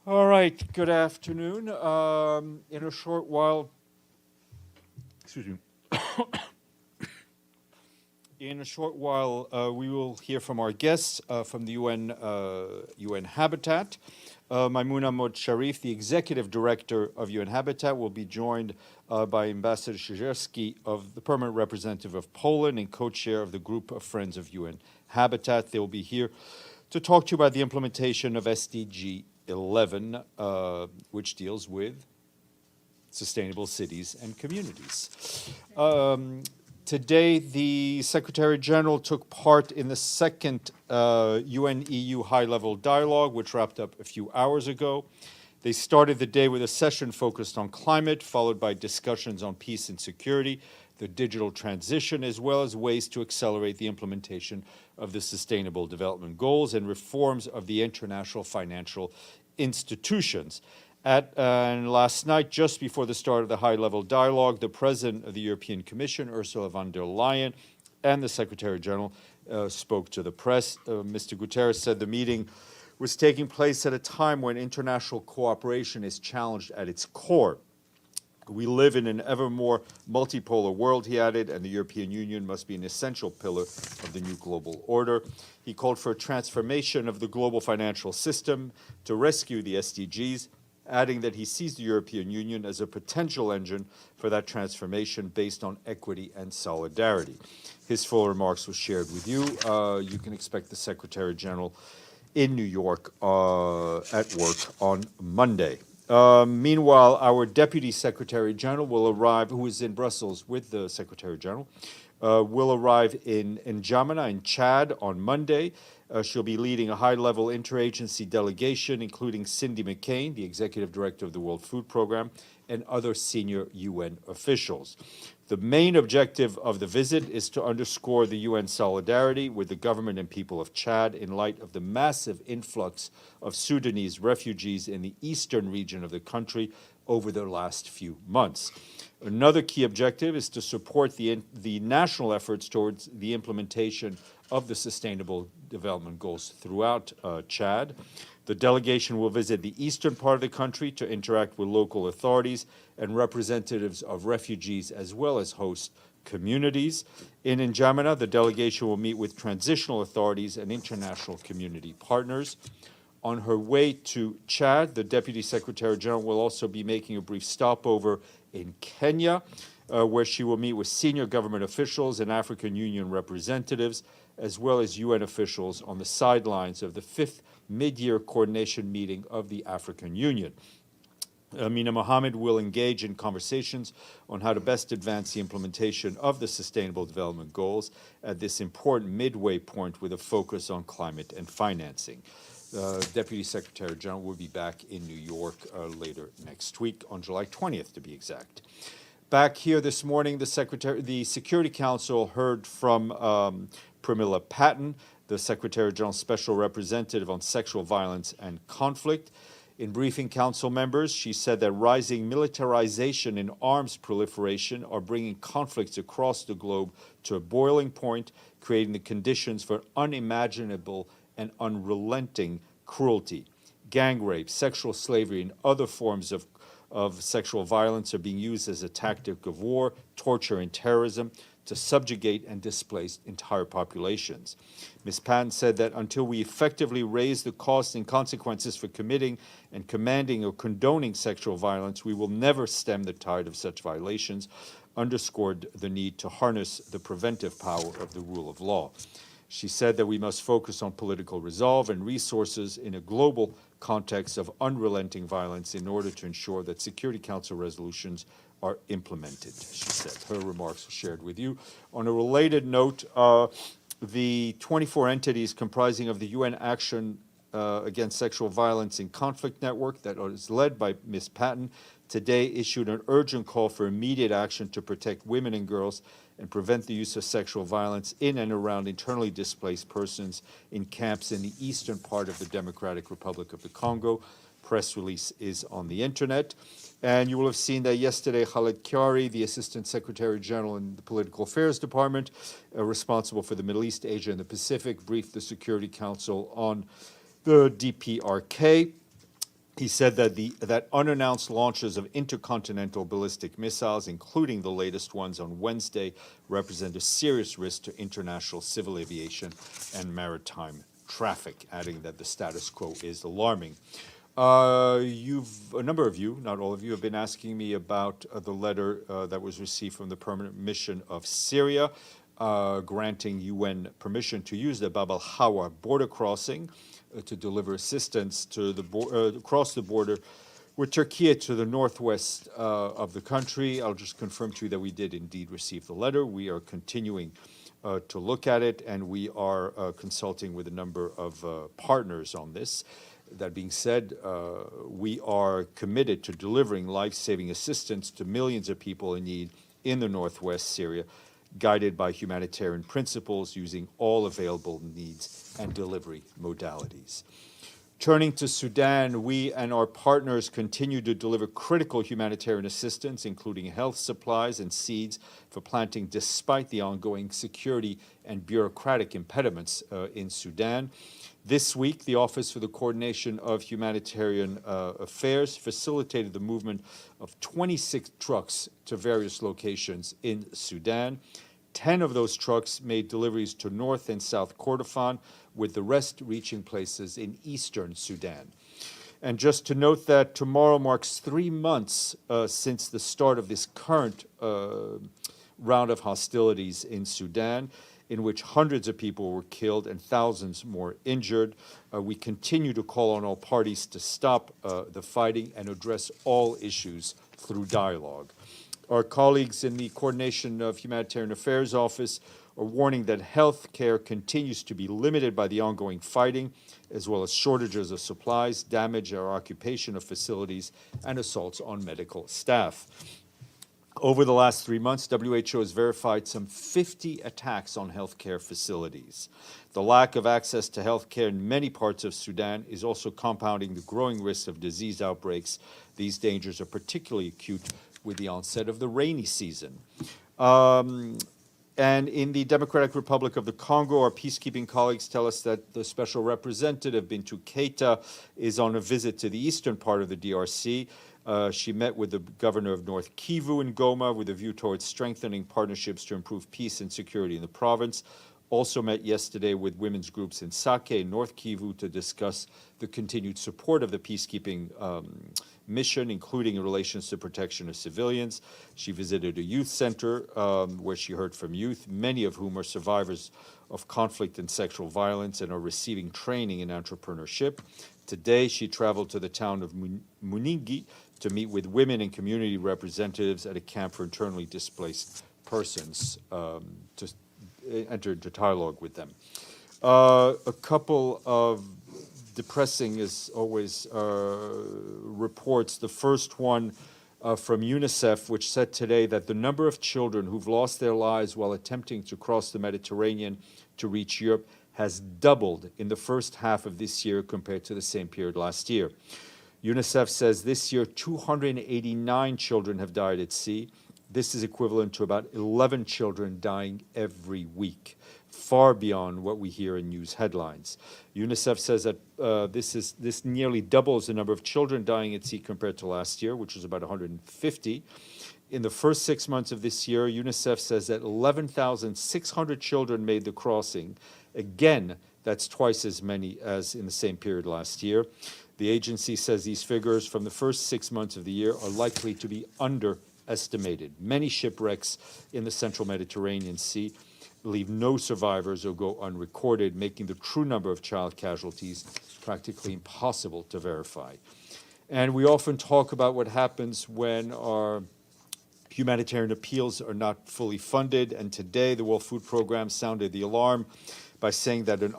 All right, good afternoon. In a short while, excuse me. We will hear from our guests from the UN Habitat. Maimouna Mod Sharif, the executive director of UN Habitat, will be joined by Ambassador Szyżerski, of the permanent representative of Poland and co-chair of the group of Friends of UN Habitat. They will be here to talk to you about the implementation of SDG 11, which deals with sustainable cities and communities. Today, the Secretary General took part in the second UN-EU high-level dialogue, which wrapped up a few hours ago. They started the day with a session focused on climate, followed by discussions on peace and security, the digital transition, as well as ways to accelerate the implementation of the Sustainable Development Goals and reforms of the international financial institutions. And last night, just before the start of the high-level dialogue, the President of the European Commission, Ursula von der Leyen, and the Secretary General spoke to the press. Mr. Guterres said the meeting was taking place at a time when international cooperation is challenged at its core. We live in an ever more multipolar world, he added, and the European Union must be an essential pillar of the new global order. He called for a transformation of the global financial system to rescue the SDGs, adding that he sees the European Union as a potential engine for that transformation based on equity and solidarity. His full remarks were shared with you. You can expect the Secretary General in New York at work on Monday. Meanwhile, our Deputy Secretary General will arrive, who is in Brussels with the Secretary General, will arrive in N'Djamena in Chad on Monday. She'll be leading a high-level interagency delegation, including Cindy McCain, the Executive Director of the World Food Programme, and other senior UN officials. The main objective of the visit is to underscore the UN solidarity with the government and people of Chad in light of the massive influx of Sudanese refugees in the eastern region of the country over the last few months. Another key objective is to support the national efforts towards the implementation of the Sustainable Development Goals throughout Chad. The delegation will visit the eastern part of the country to interact with local authorities and representatives of refugees as well as host communities. In N'Djamena, the delegation will meet with transitional authorities and international community partners. On her way to Chad, the Deputy Secretary General will also be making a brief stopover in Kenya, where she will meet with senior government officials and African Union representatives, as well as UN officials on the sidelines of the 5th mid-year coordination meeting of the African Union. Amina Mohammed will engage in conversations on how to best advance the implementation of the Sustainable Development Goals at this important midway point with a focus on climate and financing. Deputy Secretary General will be back in New York later next week, on July 20th to be exact. Back here this morning, the Security Council heard from Pramila Patten, the Secretary General's Special Representative on Sexual Violence and Conflict. In briefing Council members, she said that rising militarization and arms proliferation are bringing conflicts across the globe to a boiling point, creating the conditions for unimaginable and unrelenting cruelty. Gang rape, sexual slavery, and other forms of sexual violence are being used as a tactic of war, torture, and terrorism to subjugate and displace entire populations. Ms. Patton said that until we effectively raise the costs and consequences for committing and commanding or condoning sexual violence, we will never stem the tide of such violations, underscored the need to harness the preventive power of the rule of law. She said that we must focus on political resolve and resources in a global context of unrelenting violence in order to ensure that Security Council resolutions are implemented, she said. Her remarks were shared with you. On a related note, the 24 entities comprising of the UN Action Against Sexual Violence in Conflict Network that is led by Ms. Patton today issued an urgent call for immediate action to protect women and girls and prevent the use of sexual violence in and around internally displaced persons in camps in the eastern part of the Democratic Republic of the Congo. Press release is on the internet. And you will have seen that yesterday Khaled Kyari, the Assistant Secretary General in the Political Affairs Department, responsible for the Middle East, Asia, and the Pacific, briefed the Security Council on the DPRK. He said that that unannounced launches of intercontinental ballistic missiles, including the latest ones on Wednesday, represent a serious risk to international civil aviation and maritime traffic, adding that the status quo is alarming. A number of you, not all of you, have been asking me about the letter that was received from the permanent mission of Syria, granting UN permission to use the Bab al-Hawa border crossing to deliver assistance to across the border with Turkey to the northwest of the country. I'll just confirm to you that we did indeed receive the letter. We are continuing to look at it, and we are consulting with a number of partners on this. That being said, we are committed to delivering life-saving assistance to millions of people in need in the northwest Syria, guided by humanitarian principles, using all available needs and delivery modalities. Turning to Sudan, we and our partners continue to deliver critical humanitarian assistance, including health supplies and seeds for planting, despite the ongoing security and bureaucratic impediments in Sudan. This week, the Office for the Coordination of Humanitarian Affairs facilitated the movement of 26 trucks to various locations in Sudan. 10 of those trucks made deliveries to North and South Kordofan, with the rest reaching places in eastern Sudan. And just to note that tomorrow marks 3 months since the start of this current round of hostilities in Sudan, in which hundreds of people were killed and thousands more injured. We continue to call on all parties to stop the fighting and address all issues through dialogue. Our colleagues in the Coordination of Humanitarian Affairs Office are warning that health care continues to be limited by the ongoing fighting, as well as shortages of supplies, damage or occupation of facilities, and assaults on medical staff. Over the last 3 months, WHO has verified some 50 attacks on healthcare facilities. The lack of access to healthcare in many parts of Sudan is also compounding the growing risk of disease outbreaks. These dangers are particularly acute with the onset of the rainy season. And in the Democratic Republic of the Congo, our peacekeeping colleagues tell us that the Special Representative Bintou Keita is on a visit to the eastern part of the DRC. She met with the governor of North Kivu in Goma with a view towards strengthening partnerships to improve peace and security in the province. Also met yesterday with women's groups in Sake in North Kivu to discuss the continued support of the peacekeeping mission, including in relations to protection of civilians. She visited a youth center where she heard from youth, many of whom are survivors of conflict and sexual violence and are receiving training in entrepreneurship. Today, she traveled to the town of Muningi to meet with women and community representatives at a camp for internally displaced persons to enter into dialogue with them. A couple of depressing, as always, reports. The first one from UNICEF, which said today that the number of children who've lost their lives while attempting to cross the Mediterranean to reach Europe has doubled in the first half of this year compared to the same period last year. UNICEF says this year 289 children have died at sea. This is equivalent to about 11 children dying every week, far beyond what we hear in news headlines. UNICEF says that this nearly doubles the number of children dying at sea compared to last year, which was about 150. In the first 6 months of this year, UNICEF says that 11,600 children made the crossing. Again, that's twice as many as in the same period last year. The agency says these figures from the first 6 months of the year are likely to be underestimated. Many shipwrecks in the central Mediterranean Sea leave no survivors or go unrecorded, making the true number of child casualties practically impossible to verify. And we often talk about what happens when our humanitarian appeals are not fully funded, and today the World Food Programme sounded the alarm by saying that an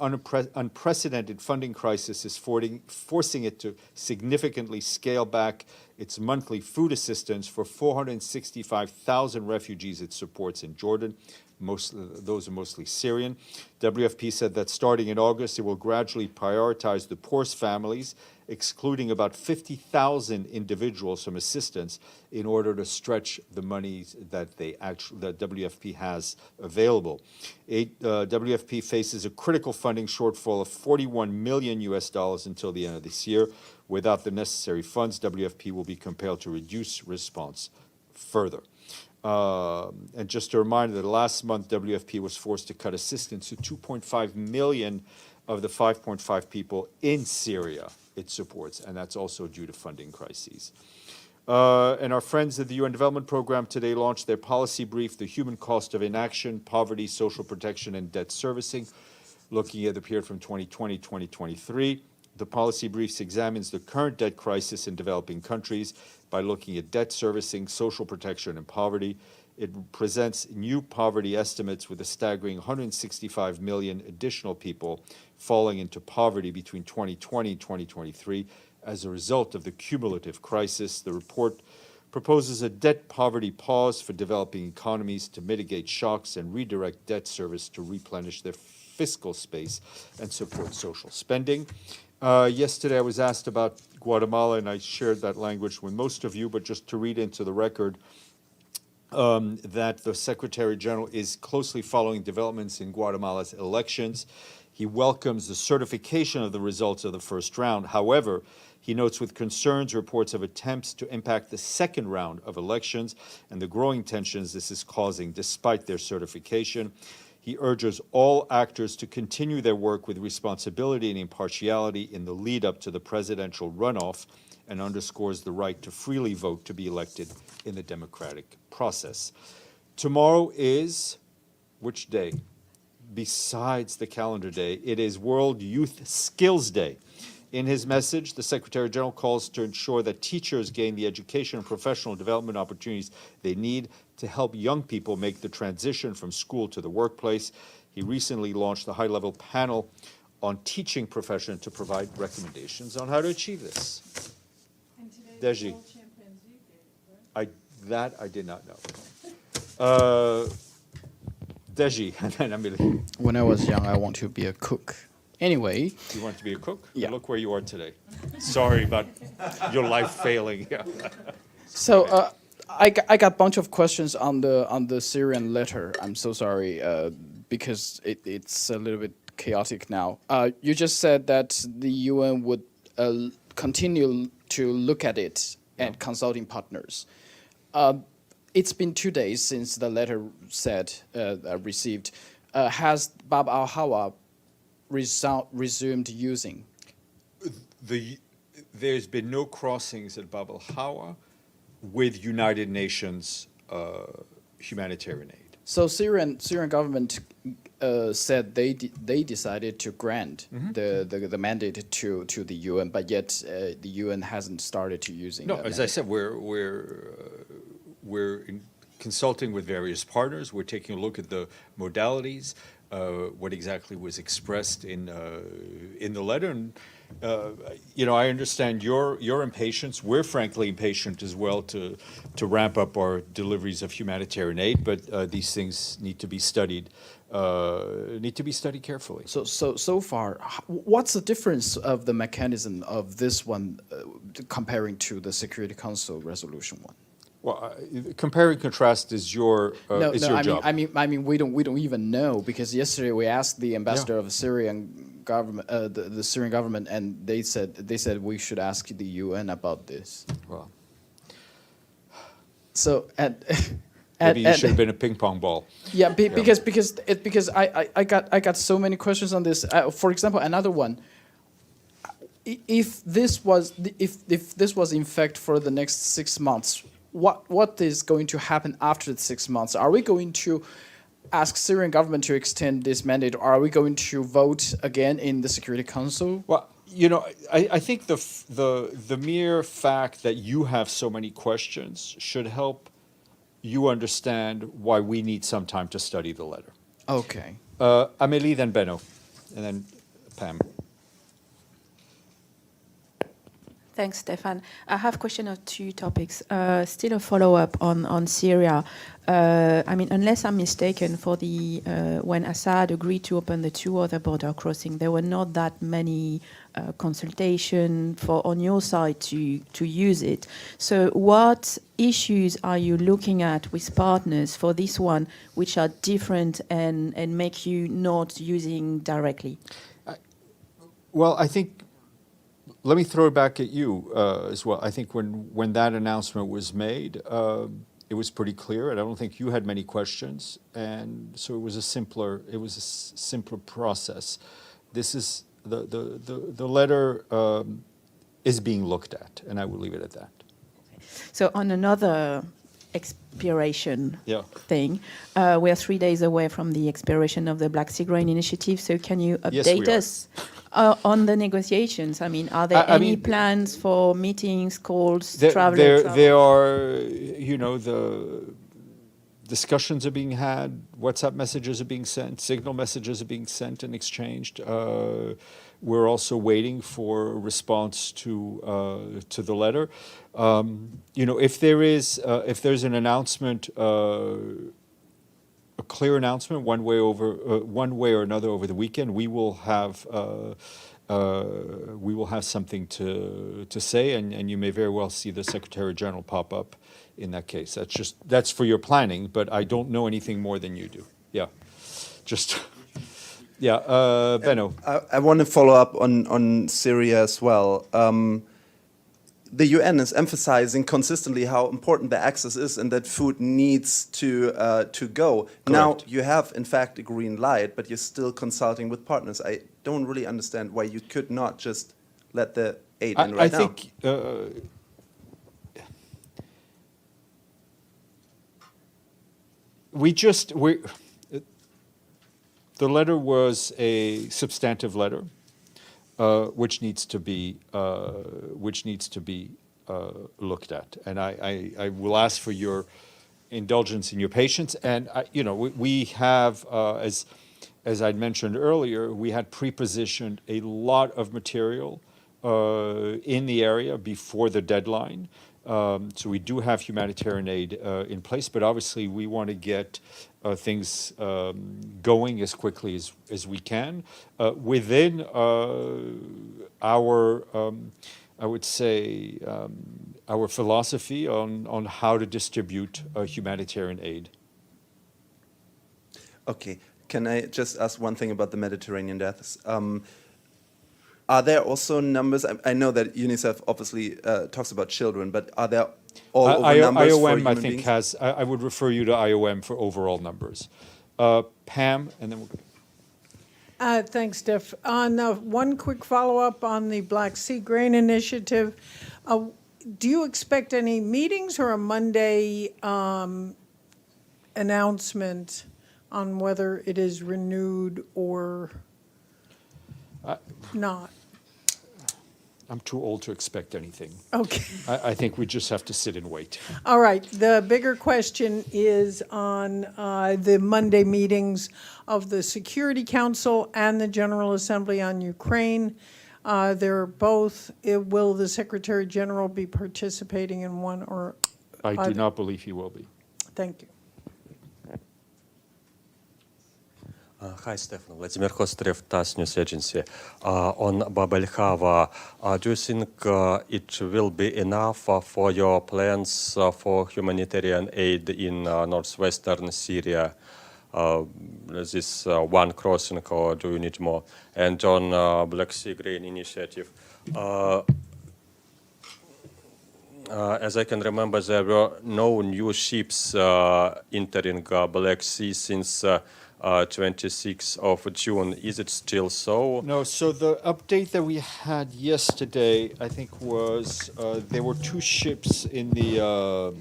unprecedented funding crisis is forcing it to significantly scale back its monthly food assistance for 465,000 refugees it supports in Jordan. Those are mostly Syrian. WFP said that starting in August, it will gradually prioritize the poorest families excluding about 50,000 individuals from assistance in order to stretch the monies that that WFP has available. WFP faces a critical funding shortfall of $41 million until the end of this year. Without the necessary funds, WFP will be compelled to reduce response further. And just a reminder that last month, WFP was forced to cut assistance to 2.5 million of the 5.5 people in Syria it supports, and that's also due to funding crises. And our friends at the UN Development Program today launched their policy brief, The Human Cost of Inaction, Poverty, Social Protection, and Debt Servicing, looking at the period from 2020-2023. The policy brief examines the current debt crisis in developing countries by looking at debt servicing, social protection, and poverty. It presents new poverty estimates with a staggering 165 million additional people falling into poverty between 2020 and 2023 as a result of the cumulative crisis. The report proposes a debt poverty pause for developing economies to mitigate shocks and redirect debt service to replenish their fiscal space and support social spending. Yesterday I was asked about Guatemala, and I shared that language with most of you, but just to read into the record, that the Secretary General is closely following developments in Guatemala's elections. He welcomes the certification of the results of the first round. However, he notes with concerns reports of attempts to impact the second round of elections and the growing tensions this is causing despite their certification. He urges all actors to continue their work with responsibility and impartiality in the lead up to the presidential runoff and underscores the right to freely vote to be elected in the democratic process. Tomorrow is which day? Besides the calendar day, it is World Youth Skills Day. In his message, the Secretary General calls to ensure that teachers gain the education and professional development opportunities they need to help young people make the transition from school to the workplace. He recently launched a high-level panel on teaching profession to provide recommendations on how to achieve this. Deji, that I did not know. Deji, and then Amelie. When I was young, I want to be a cook. Anyway. You want to be a cook? Yeah. Look where you are today. Sorry about your life failing. So I got a bunch of questions on the Syrian letter. I'm so sorry because it's a little bit chaotic now. You just said that the UN would continue to look at it and consulting partners. It's been 2 days since the letter said received. Has Bab al-Hawa resumed using? There's been no crossings at Bab al-Hawa with United Nations humanitarian aid. So Syrian government said they decided to grant the mandate to the UN, but yet the UN hasn't started to using. No, as I said, we're consulting with various partners. We're taking a look at the modalities, what exactly was expressed in the letter, and I understand your impatience. We're frankly impatient as well to ramp up our deliveries of humanitarian aid, but these things need to be studied. Carefully. So far, what's the difference of the mechanism of this one comparing to the Security Council resolution one? Well, compare and contrast is your job. I mean, we don't even know, because yesterday we asked the ambassador of the Syrian government, the Syrian government, and they said we should ask the UN about this. Well, so maybe you should have been a ping pong ball. Yeah, because I got so many questions on this. For example, another one. If this was in fact for the next 6 months, what is going to happen after the 6 months? Are we going to ask Syrian government to extend this mandate, or are we going to vote again in the Security Council? Well, I think the mere fact that you have so many questions should help you understand why we need some time to study the letter. Okay. Amélie, then Benno, and then Pam. Thanks, Stéphane. I have a question on two topics. Still a follow-up on Syria. I mean, unless I'm mistaken, when Assad agreed to open the two other border crossings, there were not that many consultation on your side to use it. So what issues are you looking at with partners for this one, which are different and make you not using directly? Well, I think, let me throw it back at you as well. I think when that announcement was made, it was pretty clear, and I don't think you had many questions, and so it was a simpler process. This is the letter is being looked at, and I will leave it at that. So on another expiration thing, we are 3 days away from the expiration of the Black Sea Grain Initiative. So can you update us on the negotiations? I mean, are there any plans for meetings, calls, travel? There are, the discussions are being had, WhatsApp messages are being sent, Signal messages are being sent and exchanged. We're also waiting for a response to the letter. If there's an announcement, a clear announcement, one way or another over the weekend, we will have something to say, and you may very well see the Secretary General pop up in that case. That's for your planning, but I don't know anything more than you do. Yeah, Benno. I want to follow up on Syria as well. The UN is emphasizing consistently how important the access is and that food needs to go. Correct. Now you have, in fact, a green light, but you're still consulting with partners. I don't really understand why you could not just let the aid in right now. I think the letter was a substantive letter, which needs to be looked at, and I will ask for your indulgence and your patience. And we have, as I'd mentioned earlier, we had prepositioned a lot of material in the area before the deadline. So we do have humanitarian aid in place, but obviously we want to get things going as quickly as we can within our, I would say, our philosophy on how to distribute humanitarian aid. Okay, can I just ask one thing about the Mediterranean deaths? Are there also numbers? I know that UNICEF obviously talks about children, but are there all over numbers for human beings? Has. I would refer you to IOM for overall numbers. Pam, and then we'll go. Thanks, Steph. One quick follow-up on the Black Sea Grain Initiative. Do you expect any meetings or a Monday announcement on whether it is renewed or not? I'm too old to expect anything. Okay. I think we just have to sit and wait. All right. The bigger question is on the Monday meetings of the Security Council and the General Assembly on Ukraine. They're both. Will the Secretary General be participating in one or? I do not believe he will be. Thank you. Hi, Stéphane. Vladimir Kosterev, TASS News Agency. On Bab el-Hava, do you think it will be enough for your plans for humanitarian aid in northwestern Syria? This one crossing, or do you need more? And on Black Sea Grain Initiative, as I can remember, there were no new ships entering Black Sea since 26th of June. Is it still so? No, so the update that we had yesterday, I think, was there were two ships in the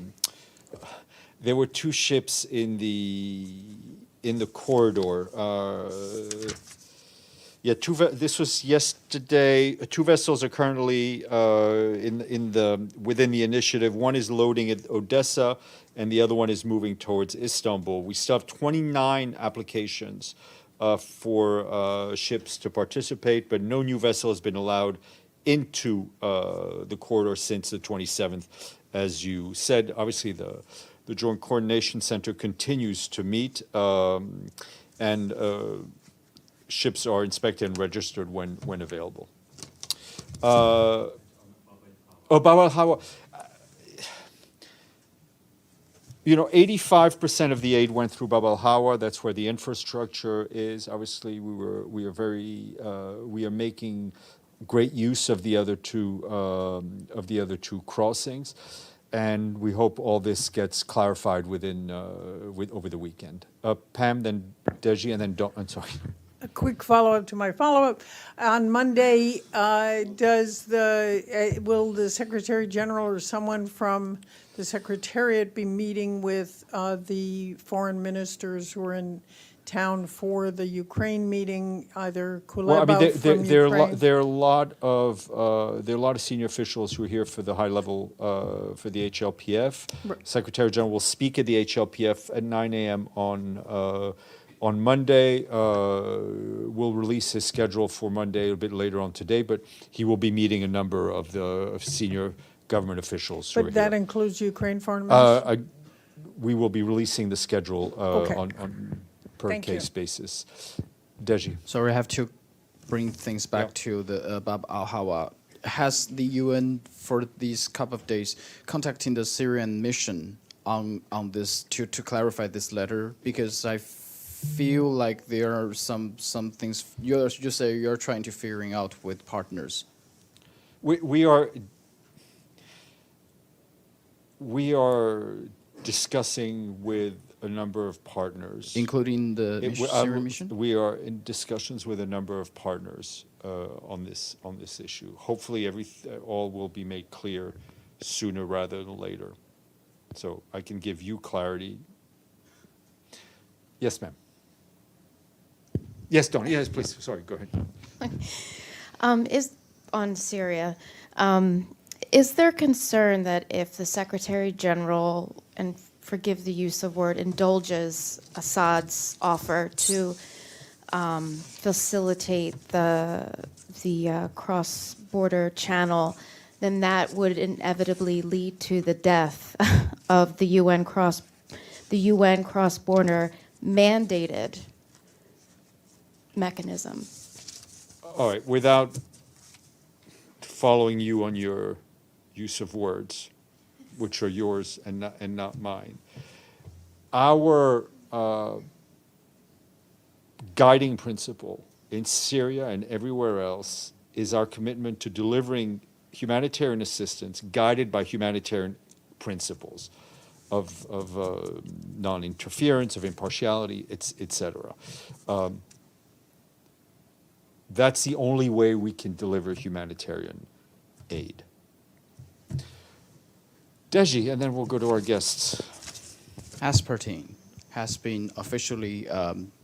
corridor. This was yesterday. Two vessels are currently within the initiative. One is loading at Odessa, and the other one is moving towards Istanbul. We still have 29 applications for ships to participate, but no new vessel has been allowed into the corridor since the 27th. As you said, obviously the Joint Coordination Center continues to meet, and ships are inspected and registered when available. Bab al-Hawa. 85% of the aid went through Bab al-Hawa. That's where the infrastructure is. Obviously, we are making great use of the other two crossings, and we hope all this gets clarified over the weekend. Pam, then Deji, and then I'm sorry. A quick follow-up to my follow-up. On Monday, will the Secretary General or someone from the Secretariat be meeting with the foreign ministers who are in town for the Ukraine meeting, either Kuleba from Ukraine? There are a lot of senior officials who are here for the high level for the HLPF. Right. Secretary General will speak at the HLPF at 9 a.m. on Monday. We'll release his schedule for Monday a bit later on today, but he will be meeting a number of the senior government officials. But that includes Ukraine foreign ministers? We will be releasing the schedule Okay. on per Thank you. case basis. Deji. So we have to bring things back to the Bab al-Hawa. Has the UN for these couple of days contacting the Syrian mission on this to clarify this letter? Because I feel like there are some things you say you're trying to figuring out with partners. We are discussing with a number of partners, Including the Syrian mission? We are in discussions with a number of partners on this issue. Hopefully, all will be made clear sooner rather than later. So I can give you clarity. Yes, ma'am. Yes, Donnie. Yes, please. Sorry, go ahead. Is on Syria. Is there concern that if the Secretary General, and forgive the use of word, indulges Assad's offer to facilitate the cross-border channel, then that would inevitably lead to the death of the UN cross-border mandated mechanism? All right. Without following you on your use of words, which are yours and not mine, our guiding principle in Syria and everywhere else is our commitment to delivering humanitarian assistance guided by humanitarian principles of non-interference, of impartiality, etc. That's the only way we can deliver humanitarian aid. Deji, and then we'll go to our guests. Aspartame has been officially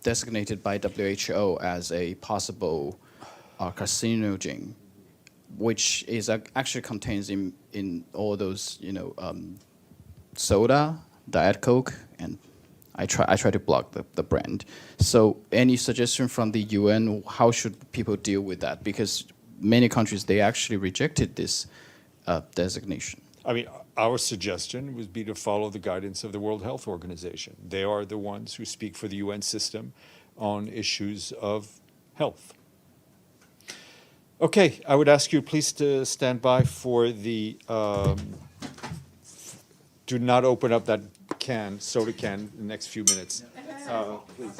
designated by WHO as a possible carcinogen, which is actually contains in all those soda, Diet Coke, and I try to block the brand. So any suggestion from the UN, how should people deal with that? Because many countries, they actually rejected this designation. I mean, our suggestion would be to follow the guidance of the World Health Organization. They are the ones who speak for the UN system on issues of health. Okay, I would ask you please to stand by for the, do not open up that soda can in the next few minutes. Please.